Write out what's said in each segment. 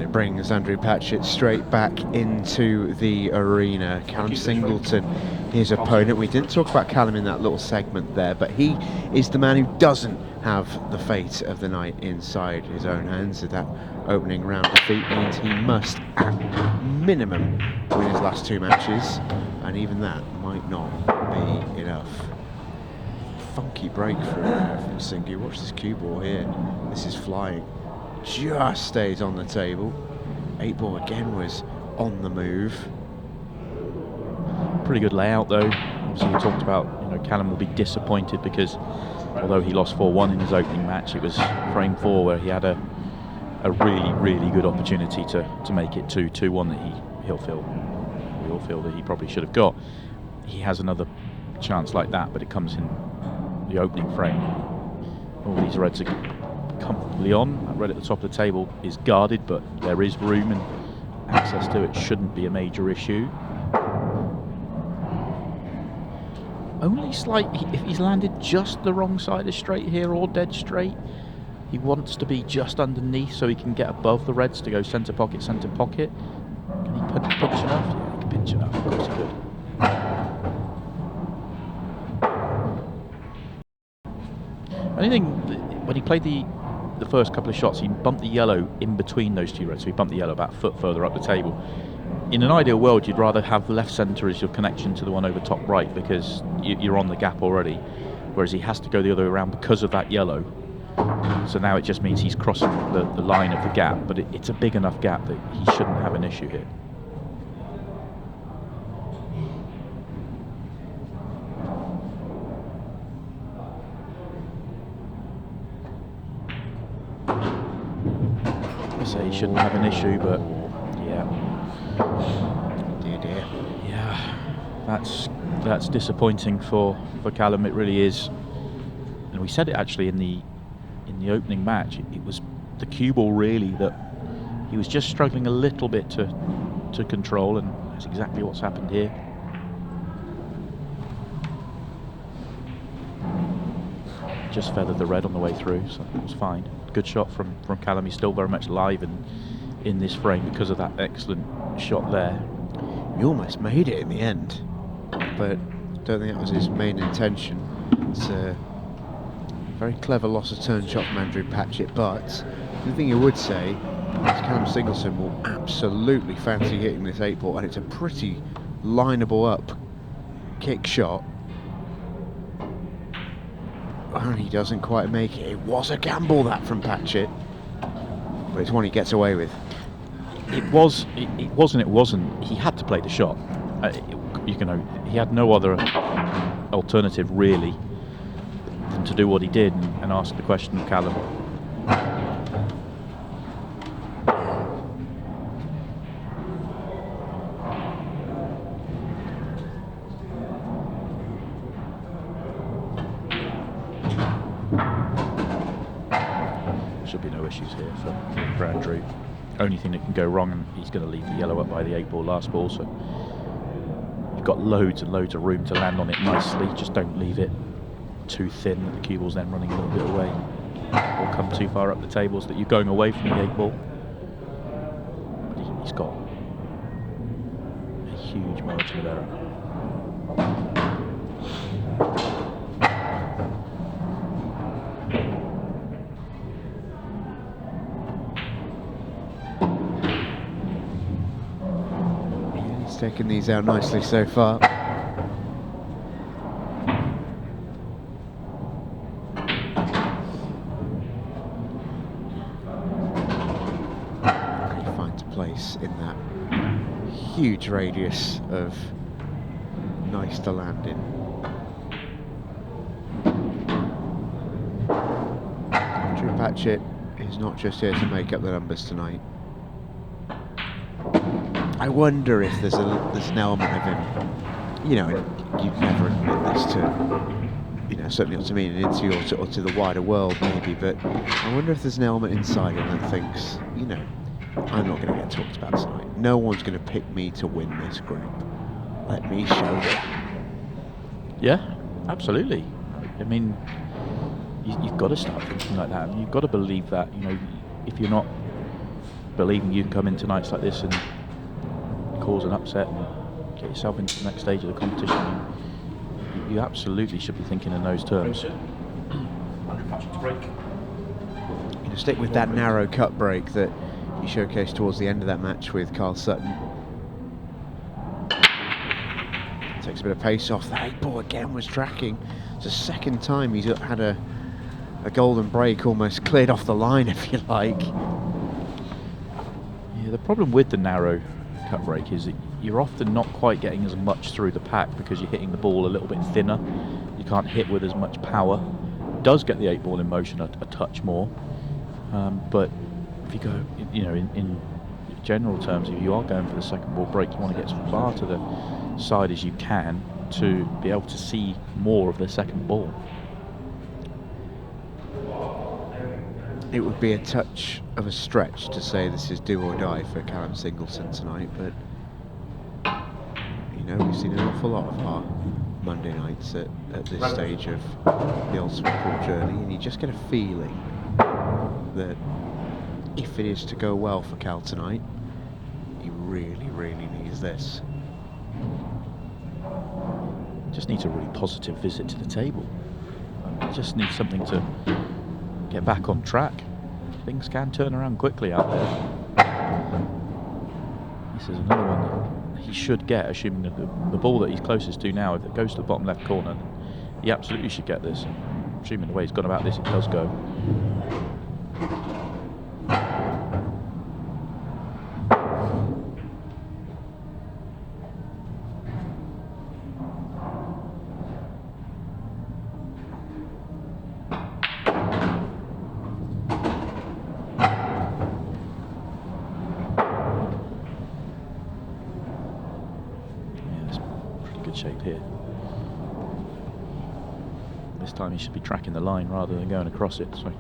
It brings Andrew Patchett straight back into the arena. Callum Singleton, his opponent. We didn't talk about Callum in that little segment there, but he is the man who doesn't have the fate of the night inside his own hands. So that opening round defeat means he must, at minimum, win his last 2 matches, and even that might not be enough. Funky breakthrough from SINGU. Watch this cue ball here. This is flying. Just stays on the table. 8 ball again was on the move. Pretty good layout though. Obviously we talked about, Callum will be disappointed because although he lost 4-1 in his opening match, it was frame 4 where he had a really, really good opportunity to make it 2-1 that we all feel that he probably should have got. He has another chance like that, but it comes in the opening frame. All these reds are comfortably on. That red at the top of the table is guarded, but there is room and access to it shouldn't be a major issue. Only slight, if he's landed just the wrong side of straight here or dead straight, he wants to be just underneath so he can get above the reds to go centre pocket, centre pocket. Can he pinch enough? Yeah, he can pinch enough, of course he could. Only thing, when he played the first couple of shots, he bumped the yellow in between those 2 reds, so he bumped the yellow about a foot further up the table. In an ideal world, you'd rather have left centre as your connection to the one over top right because you're on the gap already, whereas he has to go the other way around because of that yellow. So now it just means he's crossing the line of the gap, but it's a big enough gap that he shouldn't have an issue here. I say he shouldn't have an issue, but yeah. Dear. Yeah, that's disappointing for Callum. It really is. And we said it actually in the opening match. It was the cue ball really that he was just struggling a little bit to control, and that's exactly what's happened here. Just feathered the red on the way through, so it was fine. Good shot from Callum. He's still very much live in this frame because of that excellent shot there. He almost made it in the end, but I don't think that was his main intention. It's a very clever loss of turn shot from Andrew Patchett, but the thing you would say is Callum Singleton will absolutely fancy hitting this 8 ball, and it's a pretty lineable up kick shot. And he doesn't quite make it. It was a gamble, that, from Patchett, but it's one he gets away with. It wasn't. He had to play the shot. He had no other alternative really than to do what he did and ask the question of Callum. Should be no issues here for Andrew. Only thing that can go wrong, and he's going to leave the yellow up by the 8 ball last ball, so you've got loads and loads of room to land on it nicely. Just don't leave it too thin that the cue ball's then running a little bit away, or come too far up the tables that you're going away from the 8 ball. But he's got a huge margin of error. Taking these out nicely so far. He finds a place in that huge radius of nice to land in. Andrew Patchett is not just here to make up the numbers tonight. I wonder if there's an element of him, and you'd never admit this to, certainly not to me in an interview or to the wider world maybe, but I wonder if there's an element inside him that thinks, I'm not going to get talked about tonight. No one's going to pick me to win this group. Let me show them. Yeah, absolutely. I mean, you've got to start thinking like that. You've got to believe that, if you're not believing you can come into nights like this and cause an upset and get yourself into the next stage of the competition, you absolutely should be thinking in those terms. Going to stick with that narrow cut break that he showcased towards the end of that match with Karl Sutton. Takes a bit of pace off. That 8-ball again was tracking. It's the second time he's had a golden break almost cleared off the line, if you like. Yeah, the problem with the narrow cut break is that you're often not quite getting as much through the pack because you're hitting the ball a little bit thinner. You can't hit with as much power. Does get the 8-ball in motion a touch more, but if you go, in general terms, if you are going for the second ball break, you want to get as far to the side as you can to be able to see more of the second ball. It would be a touch of a stretch to say this is do or die for Callum Singleton tonight, but we've seen an awful lot of our Monday nights at this stage of the Ultimate Pool journey, and you just get a feeling that if it is to go well for Cal tonight, he really, really needs this. Just needs a really positive visit to the table. Just needs something to get back on track. Things can turn around quickly out there. This is another one that he should get, assuming that the ball that he's closest to now, if it goes to the bottom left corner, he absolutely should get this. Assuming the way he's gone about this, it does go. Shape here. This time he should be tracking the line rather than going across it, so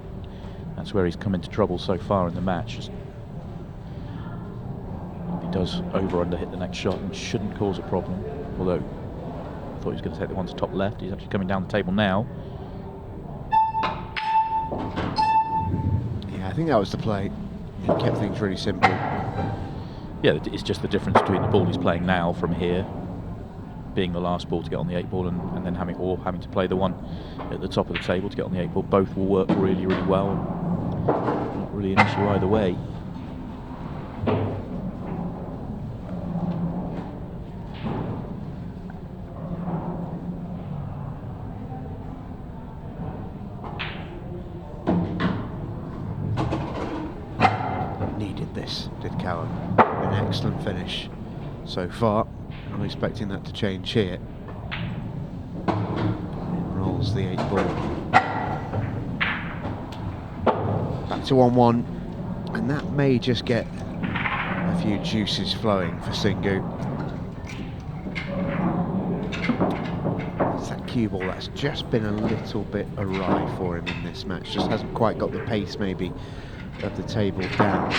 that's where he's come into trouble so far in the match. Just if he does over-under hit the next shot, and shouldn't cause a problem, although I thought he was going to take the one to top left. He's actually coming down the table now. Yeah, I think that was the play. He kept things really simple. Yeah, it's just the difference between the ball he's playing now from here being the last ball to get on the 8-ball and then having to play the one at the top of the table to get on the 8-ball. Both will work really, really well. Not really an issue either way. Needed this, did Callum. An excellent finish so far. I'm expecting that to change here. Rolls the 8-ball. Back to 1-1, and that may just get a few juices flowing for SINGU. It's that cue ball that's just been a little bit awry for him in this match. Just hasn't quite got the pace maybe of the table down.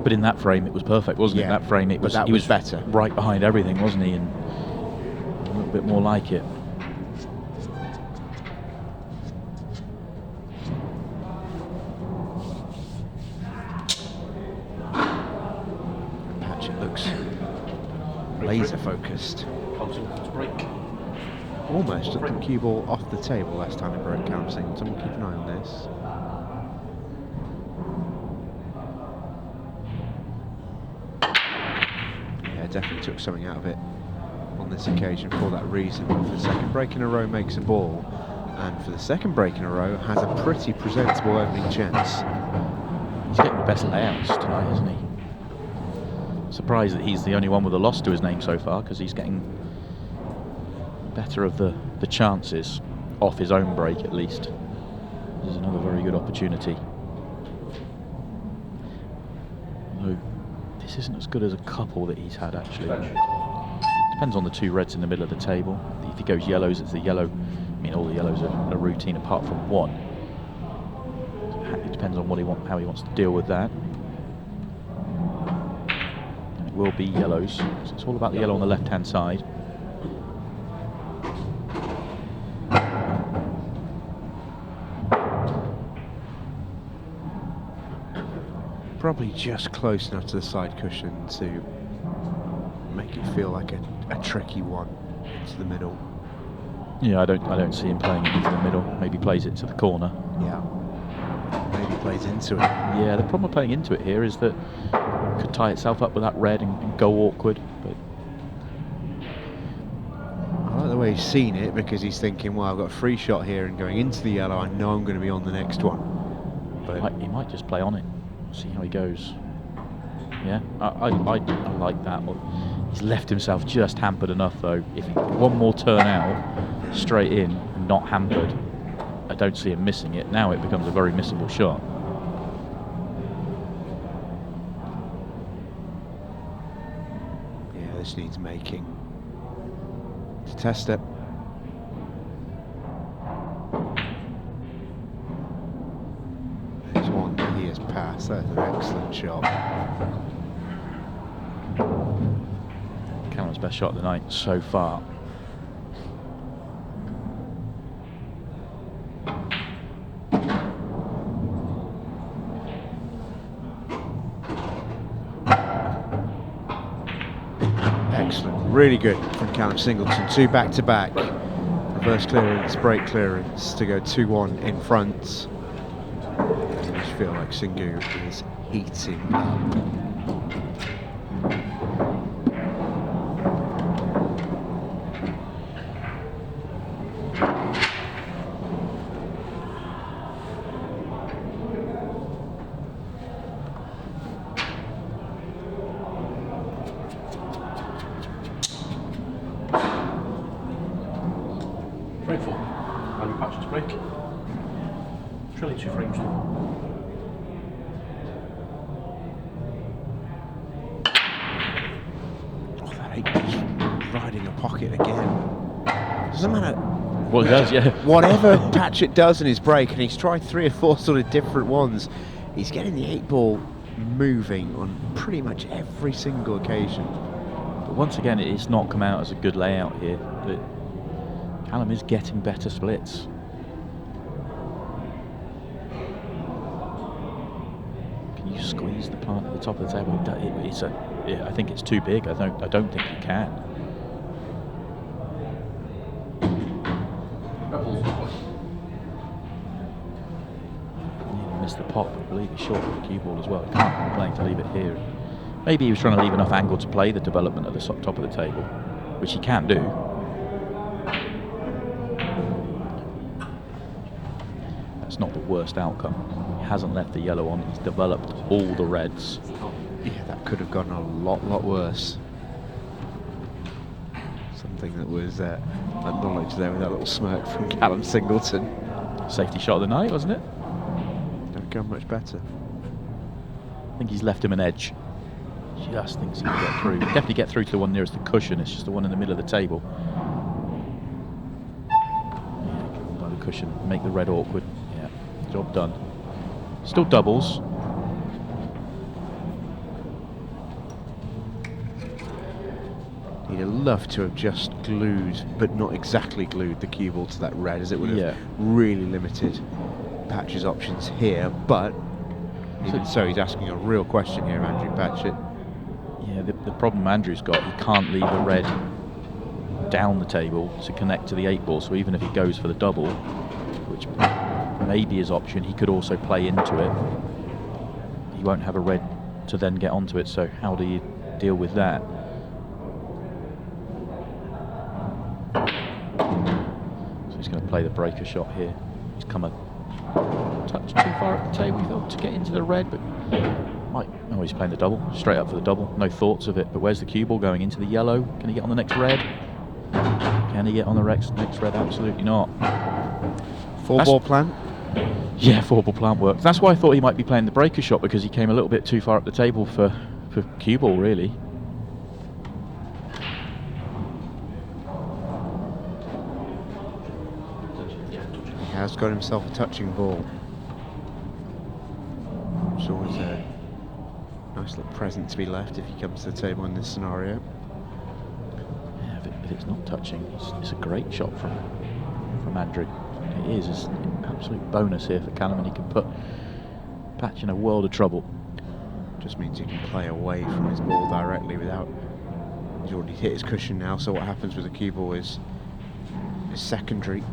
But in that frame, it was perfect, wasn't it? In that frame, he was better. Right behind everything, wasn't he? And a little bit more like it. Patchett looks laser focused. Almost took the cue ball off the table last time it broke. Callum Singleton. We'll keep an eye on this. Definitely took something out of it on this occasion for that reason. For the second break in a row makes a ball, and for the second break in a row has a pretty presentable opening chance. He's getting the best layouts tonight, isn't he? Surprised that he's the only one with a loss to his name so far, because he's getting better of the chances off his own break at least. This is another very good opportunity. Although this isn't as good as a couple that he's had, actually. Depends on the two reds in the middle of the table. If he goes yellows, it's the yellow. I mean, all the yellows are routine apart from one. It depends on how he wants to deal with that. And it will be yellows. So it's all about the yellow on the left-hand side. probably just close enough to the side cushion to make it feel like a tricky one into the middle. Yeah, I don't see him playing it into the middle. Maybe plays it to the corner. Yeah. Maybe plays into it. Yeah, the problem with playing into it here is that it could tie itself up with that red and go awkward. But I like the way he's seen it, because he's thinking, well, I've got a free shot here and going into the yellow, I know I'm going to be on the next one. But he might just play on it, see how he goes. Yeah, I like that. He's left himself just hampered enough though. If one more turn out, straight in, not hampered, I don't see him missing it. Now it becomes a very missable shot. yeah, this needs making to test it. There's one that he has passed. That's an excellent shot. Callum's best shot of the night so far. Excellent, really good from Callum Singleton. 2 back-to-back. Reverse clearance, break clearance to go 2-1 in front. I just feel like SINGU is heating up. Break 4. Andrew Patchett's break. Surely 2 frames. Oh, that 8 riding a pocket again. Doesn't matter. Well, he does, yeah. Whatever Patchett does in his break, and he's tried 3 or 4 sort of different ones, he's getting the 8 ball moving on pretty much every single occasion. But once again, it's not come out as a good layout here. But Callum is getting better splits. Can you squeeze the plant at the top of the table? I think it's too big. I don't think you can. He missed the pop, but I believe he's short of the cue ball as well. He can't be playing to leave it here. Maybe he was trying to leave enough angle to play the development at the top of the table, which he can do. That's not the worst outcome. He hasn't left the yellow on. He's developed all the reds. Yeah, that could have gone a lot worse. Something that was acknowledged there with that little smirk from Callum Singleton. Safety shot of the night, wasn't it? Don't go much better. I think he's left him an edge. Just thinks he can get through. Definitely get through to the one nearest the cushion. It's just the one in the middle of the table. Yeah, get by the cushion, make the red awkward. Yeah, job done. Still doubles. He'd have loved to have just glued, but not exactly glued, the cue ball to that red, as it would have really limited Patchett's options here. But even so, he's asking a real question here, Andrew Patchett. Yeah, the problem Andrew's got, he can't leave a red down the table to connect to the 8 ball. So even if he goes for the double, which may be his option, he could also play into it. He won't have a red to then get onto it. So how do you deal with that? So he's going to play the breaker shot here. He's come a touch too far up the table, he thought, to get into the red, but might. Oh, he's playing the double, straight up for the double. No thoughts of it. But where's the cue ball going? Into the yellow? Can he get on the next red? Can he get on the next red? Absolutely not. 4-ball plan? Yeah, 4-ball plant works. That's why I thought he might be playing the breaker shot, because he came a little bit too far up the table for cue ball, really. He has got himself a touching ball. It's always a nice little present to be left if he comes to the table in this scenario. Yeah, if it's not touching, it's a great shot from Andrew. It is. It's an absolute bonus here for Callum, and he can put Patch in a world of trouble. Just means he can play away from his ball directly without. He's already hit his cushion now, so what happens with the cue ball is secondary.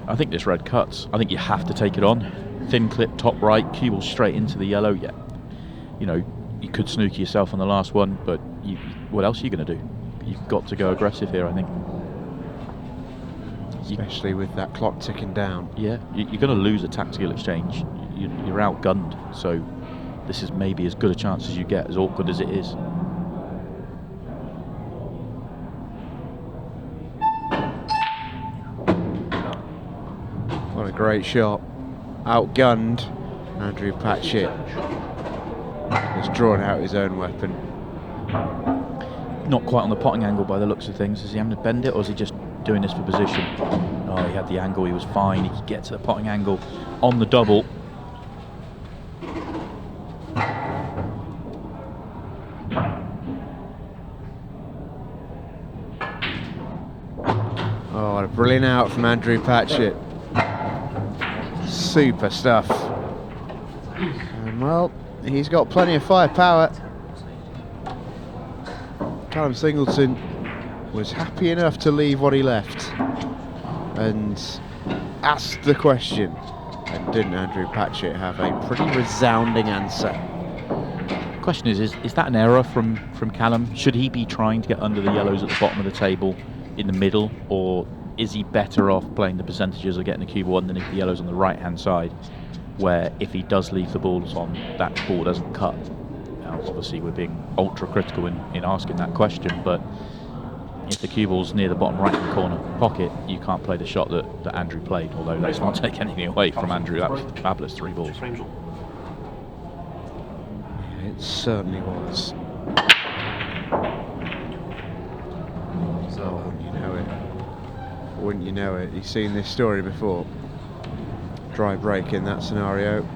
I think this red cuts. I think you have to take it on. Thin clip, top right, cue ball straight into the yellow. Yeah, you know, you could snooker yourself on the last one, but what else are you going to do? You've got to go aggressive here, I think. Especially with that clock ticking down. Yeah, you're going to lose a tactical exchange. You're outgunned, so this is maybe as good a chance as you get, as awkward as it is. What a great shot. Outgunned. Andrew Patchett has drawn out his own weapon. Not quite on the potting angle by the looks of things. Is he having to bend it, or is he just doing this for position? Oh, he had the angle, he was fine. He could get to the potting angle on the double. Oh, what a brilliant out from Andrew Patchett. Super stuff. And well, he's got plenty of firepower. Callum Singleton was happy enough to leave what he left and asked the question, and didn't Andrew Patchett have a pretty resounding answer? The question is that an error from Callum? Should he be trying to get under the yellows at the bottom of the table in the middle, or is he better off playing the percentages of getting the cue ball underneath the yellows on the right hand side, where if he does leave the balls on, that ball doesn't cut? Now, obviously we're being ultra critical in asking that question, but if the cue ball's near the bottom right hand corner pocket, you can't play the shot that Andrew played, although let's not take anything away from Andrew. That was fabulous 3 balls. It certainly was. Oh, wouldn't you know it? Wouldn't you know it? You've seen this story before. Dry break in that scenario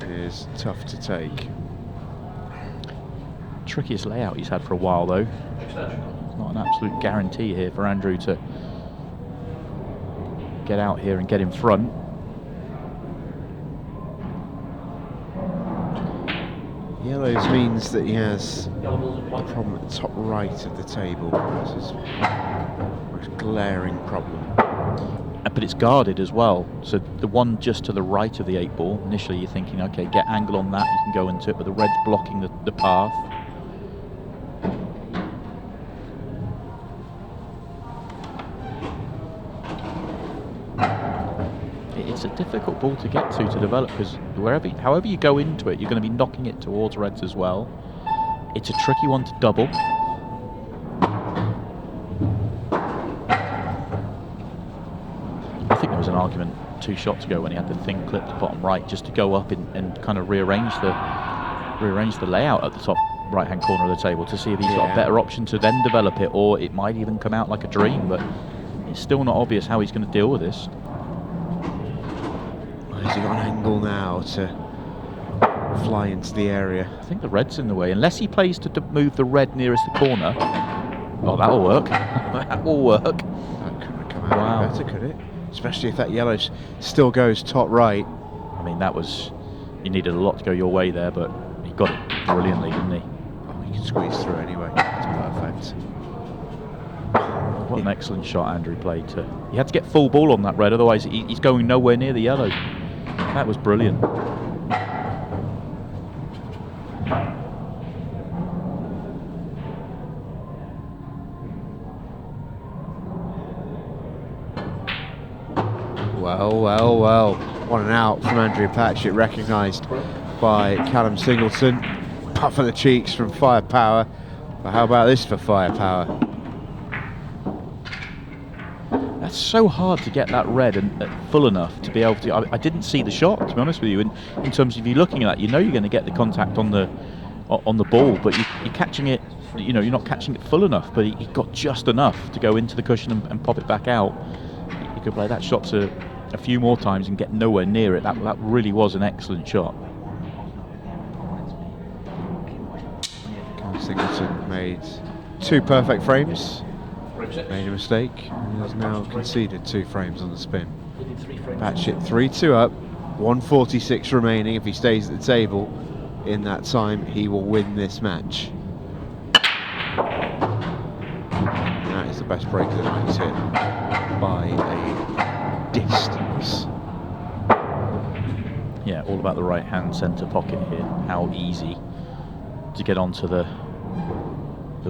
is tough to take. Trickiest layout he's had for a while, though. It's not an absolute guarantee here for Andrew to get out here and get in front. Yellows means that he has a problem at the top right of the table. This is the most glaring problem. But it's guarded as well, so the one just to the right of the 8 ball, initially you're thinking, okay, get angle on that, you can go into it, but the red's blocking the path. It's a difficult ball to get to develop, because however you go into it, you're going to be knocking it towards reds as well. It's a tricky one to double. I think there was an argument 2 shots ago when he had the thin clip to bottom right, just to go up and kind of rearrange the layout at the top right hand corner of the table to see if he's got a better option to then develop it, or it might even come out like a dream, but it's still not obvious how he's going to deal with this. Has he got an angle now to fly into the area? I think the red's in the way, unless he plays to move the red nearest the corner. Oh, that'll work. That will work. That couldn't have come out any better, could it? Especially if that yellow still goes top right. I mean, you needed a lot to go your way there, but he got it brilliantly, didn't he? Oh, he can squeeze through anyway. That's perfect. What an excellent shot Andrew played. He had to get full ball on that red, otherwise he's going nowhere near the yellow. That was brilliant. Well. What an out from Andrew Patchett, recognised by Callum Singleton. Puff of the cheeks from firepower. But how about this for firepower? That's so hard to get that red and full enough to be able to. I didn't see the shot, to be honest with you. In terms of you looking at that, you know you're going to get the contact on the ball, but you're catching it. You know, you're not catching it full enough, but he got just enough to go into the cushion and pop it back out. You could play that shot a few more times and get nowhere near it. That really was an excellent shot. Callum Singleton made 2 perfect frames. Frame 6. Made a mistake and has now conceded 2 frames on the spin. He did 3 frames. Patchett 3-2 up, 1:46 remaining. If he stays at the table in that time, he will win this match. And that is the best break of the night hit by a distance. Yeah, all about the right-hand centre pocket here. How easy to get onto the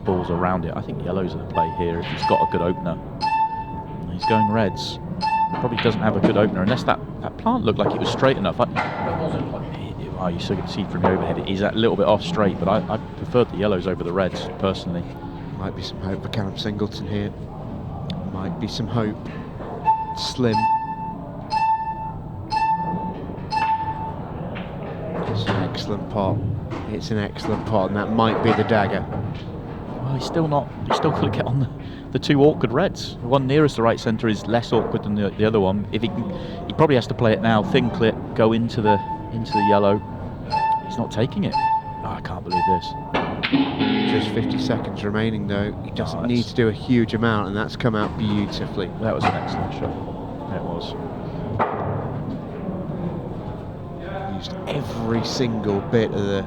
balls around it. I think yellow's at play here if he's got a good opener. He's going reds. Probably doesn't have a good opener unless that plant looked like it was straight enough. You still get to see from the overhead. It is a little bit off straight, but I preferred the yellows over the reds personally. Might be some hope for Callum Singleton here. Might be some hope. Slim. It's an excellent pot. It's an excellent pot, and that might be the dagger. Well, he's still got to get on the 2 awkward reds. The one nearest the right centre is less awkward than the other one. If he probably has to play it now. Thin clip, go into the yellow. He's not taking it. Oh, I can't believe this. Just 50 seconds remaining though. He doesn't need to do a huge amount, and that's come out beautifully. That was an excellent shot. It was. Used every single bit of the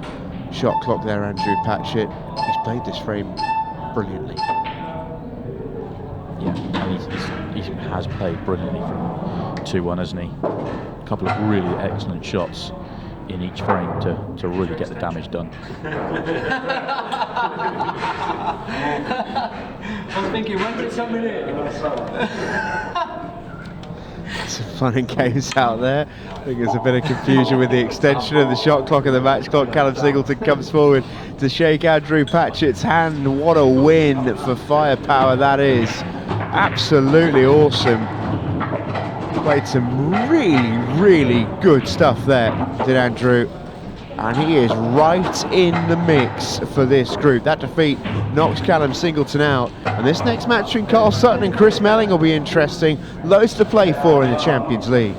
shot clock there, Andrew Patchett. He's played this frame brilliantly. Yeah, and he has played brilliantly from 2-1, hasn't he? A couple of really excellent shots in each frame to really get the damage done. I was thinking, when did somebody Some fun and games out there. I think there's a bit of confusion with the extension of the shot clock and the match clock. Callum Singleton comes forward to shake Andrew Patchett's hand. What a win for Firepower that is. Absolutely awesome. Played some really good stuff there, did Andrew. And he is right in the mix for this group. That defeat knocks Callum Singleton out. And this next match between Karl Sutton and Chris Melling will be interesting. Loads to play for in the Champions League.